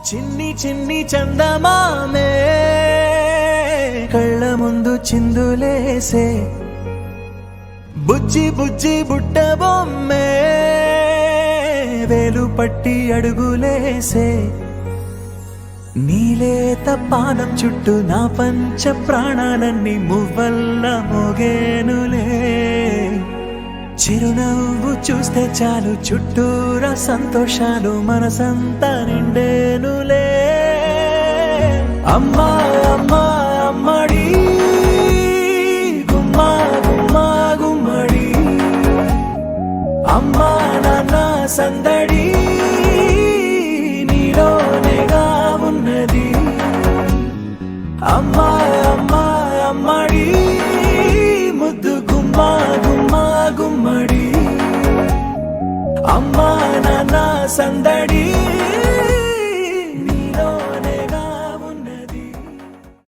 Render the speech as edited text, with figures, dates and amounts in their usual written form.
చిన్ని చిన్ని చందమామే కళ్ళ ముందు చిందులేసే బుజ్జి బుజ్జి బుట్ట బొమ్మే వేలు పట్టి అడుగులేసే నీలేత పానం చుట్టూ నా పంచ ప్రాణాలన్నీ మువ్వల్ల మోగేనులే చిరునవ్వు చూస్తే చాలు చుట్టూరా సంతోషాలు మనసంతా నిండేనులే అమ్మా అమ్మా అమ్మడి గుమ్మా గుమ్మా గుమ్మడి అమ్మా నాన్న సందడి నీలోనేగా ఉన్నది అమ్మా అమ్మా అమ్మడి ముద్దు గుమ్మా గుమ్మా గుమ్మడి అమ్మా నాన్న సందడి